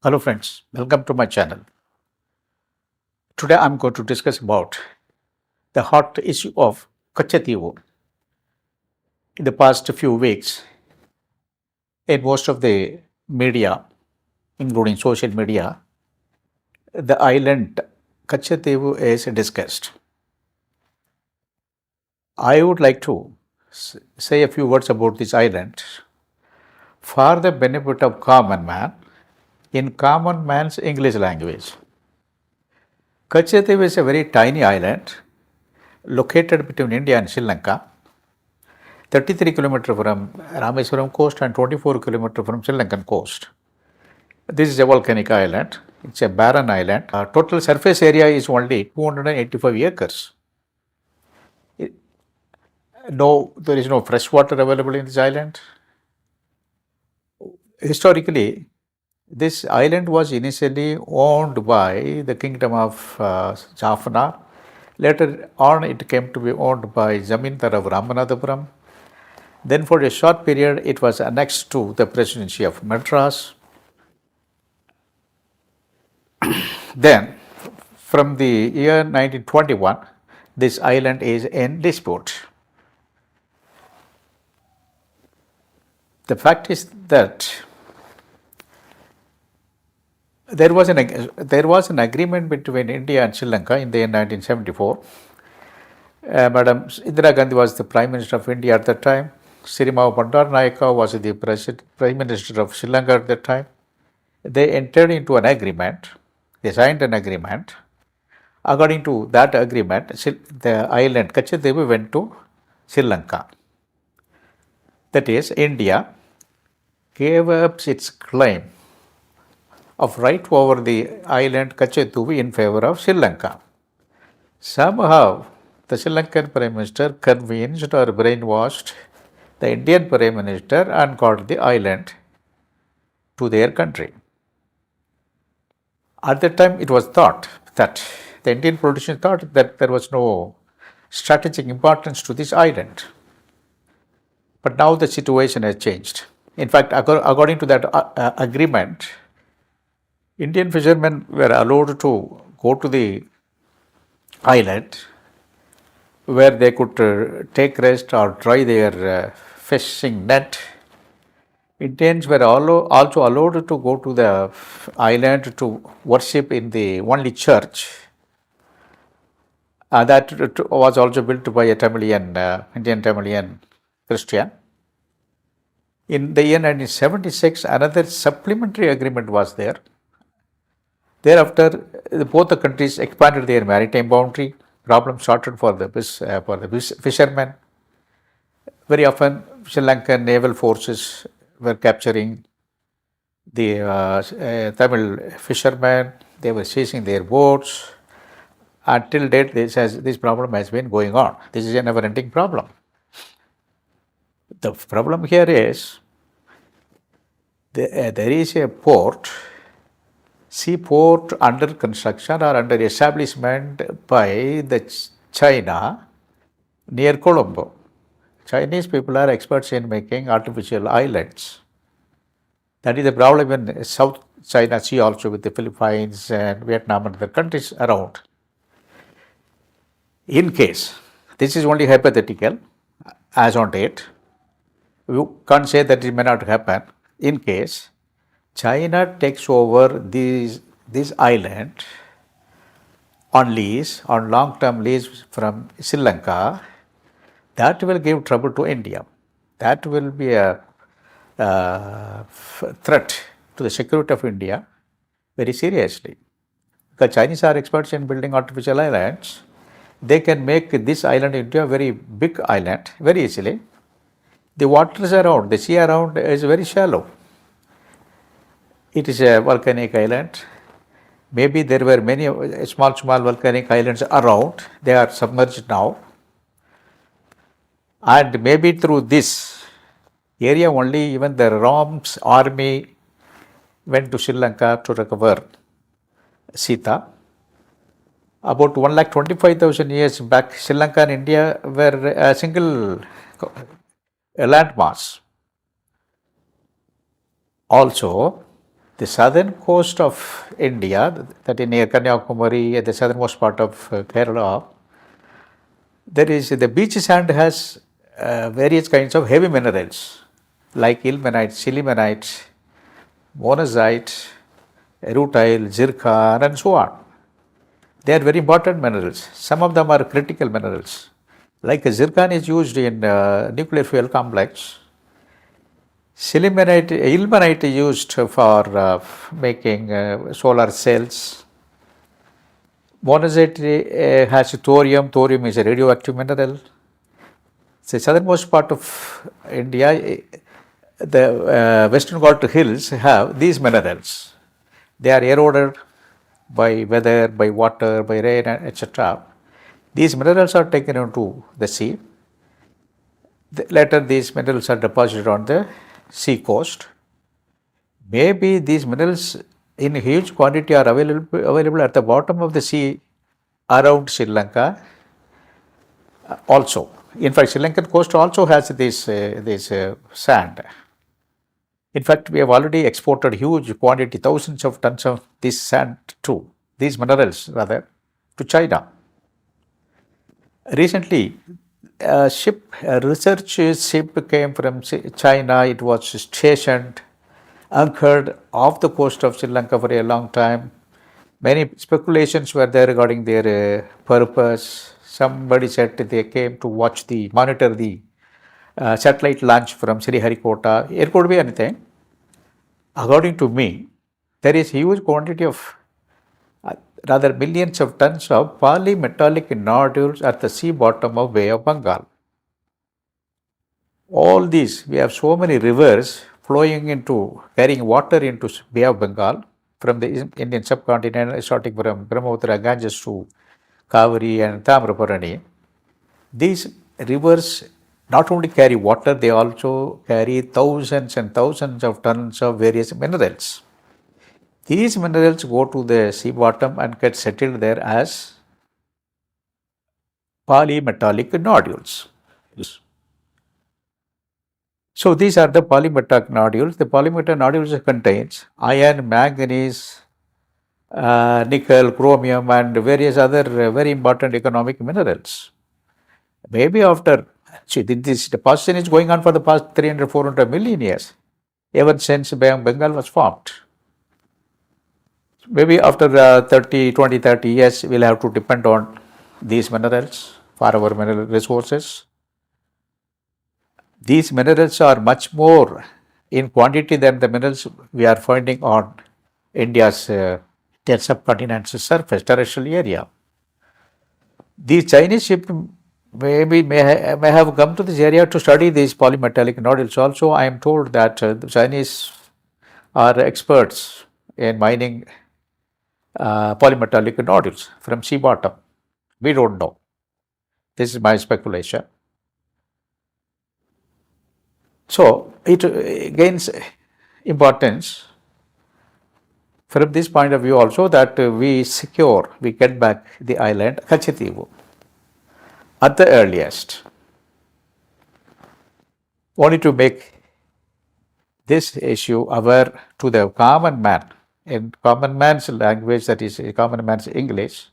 Hello friends, welcome to my channel. Today I'm going to discuss about the hot issue of Katchatheevu. In the past few weeks, in most of the media, including social media, the island Katchatheevu is discussed. I would like to say a few words about this island for the benefit of common man in common man's English language. Katchatheevu is a very tiny island located between India and Sri Lanka, 33 kilometers from Rameswaram coast and 24 kilometers from Sri Lankan coast. This is a volcanic island. It's a barren island. Total surface area is only 285 acres. There is no fresh water available in this island. Historically, this island was initially owned by the kingdom of Jaffna. Later on, it came to be owned by Zamindar of Ramanathapuram. Then for a short period, it was annexed to the presidency of Madras. Then, from the year 1921, this island is in dispute. The fact is that there was an agreement between India and Sri Lanka in the year 1974. Madam Indira Gandhi was the Prime Minister of India at that time. Sirimao Bandaranaike was the Prime Minister of Sri Lanka at that time. They entered into an agreement. They signed an agreement. According to that agreement, the island Katchatheevu went to Sri Lanka. That is, India gave up its claim of right over the island Katchatheevu in favor of Sri Lanka. Somehow, the Sri Lankan Prime Minister convinced or brainwashed the Indian Prime Minister and got the island to their country. At that time, it was thought that the Indian politicians thought that there was no strategic importance to this island. But now the situation has changed. In fact, according to that agreement, Indian fishermen were allowed to go to the island where they could take rest or dry their fishing net. Indians were also allowed to go to the island to worship in the only church that was also built by a Indian Tamilian Christian. In the year 1976, another supplementary agreement was there. Thereafter, both the countries expanded their maritime boundary. Problem started for the fishermen. Very often, Sri Lankan naval forces were capturing the Tamil fishermen. They were seizing their boats. Until date, this problem has been going on. This is a never-ending problem. The problem here is there is a seaport under construction or under establishment by the China near Colombo. Chinese people are experts in making artificial islands. That is the problem in South China Sea also, with the Philippines and Vietnam and other countries around. In case, this is only hypothetical as on date, you can't say that it may not happen. In case China takes over this island on long-term lease from Sri Lanka, that will give trouble to India. That will be a threat to the security of India very seriously. Because Chinese are experts in building artificial islands. They can make this island into a very big island very easily. The waters around, the sea around is very shallow. It is a volcanic island. Maybe there were many small volcanic islands around. They are submerged now. And maybe through this area only, even the Ram's army went to Sri Lanka to recover Sita. About 1,25,000 years back, Sri Lanka and India were a single landmass. Also, The southern coast of India, that is near Kanyakumari, at the southernmost part of Kerala, there is the beach sand has various kinds of heavy minerals like ilmenite, sillimanite, monazite, rutile, zircon, and so on. They are very important minerals. Some of them are critical minerals. Like zircon is used in nuclear fuel complex. Sillimanite, ilmenite is used for making solar cells. Monazite has thorium. Thorium is a radioactive mineral. The southernmost part of India, the Western Ghat hills have these minerals. They are eroded by weather, by water, by rain, etc. These minerals are taken into the sea. Later, these minerals are deposited on the sea coast. Maybe these minerals in huge quantity are available at the bottom of the sea around Sri Lanka also. In fact, Sri Lankan coast also has this sand. In fact, we have already exported huge quantity, thousands of tons of this sand too, these minerals rather, to China. Recently, a research ship came from China. It was stationed, anchored off the coast of Sri Lanka for a long time. Many speculations were there regarding their purpose. Somebody said they came to monitor the satellite launch from Sriharikota. It could be anything. According to me, there is huge quantity of rather millions of tons of polymetallic nodules at the sea bottom of Bay of Bengal. All these, we have so many rivers carrying water into Bay of Bengal from the Indian subcontinent, starting from Brahmaputra, Ganges to Kaveri and Tamraparani. These rivers not only carry water, they also carry thousands and thousands of tons of various minerals. These minerals go to the sea bottom and get settled there as polymetallic nodules. So these are the polymetallic nodules. The polymetallic nodules contains iron, manganese, nickel, chromium, and various other very important economic minerals. Maybe after, this deposition is going on for the past 300, 400 million years, ever since Bengal was formed. Maybe after 30 years, we'll have to depend on these minerals for our mineral resources. These minerals are much more in quantity than the minerals we are finding on India's subcontinent's surface, terrestrial area. The Chinese ship may have come to this area to study these polymetallic nodules. Also, I am told that the Chinese are experts in mining polymetallic nodules from sea bottom. We don't know. This is my speculation. So it gains importance from this point of view also that we get back the island Katchatheevu at the earliest. Only to make this issue aware to the common man, in common man's language, that is common man's English.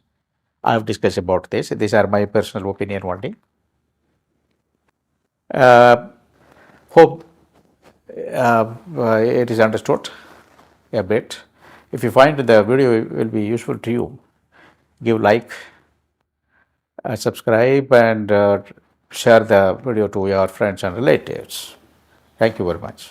I have discussed about this. These are my personal opinion only. Hope it is understood a bit. If you find the video will be useful to you, give like, subscribe, and share the video to your friends and relatives. Thank you very much.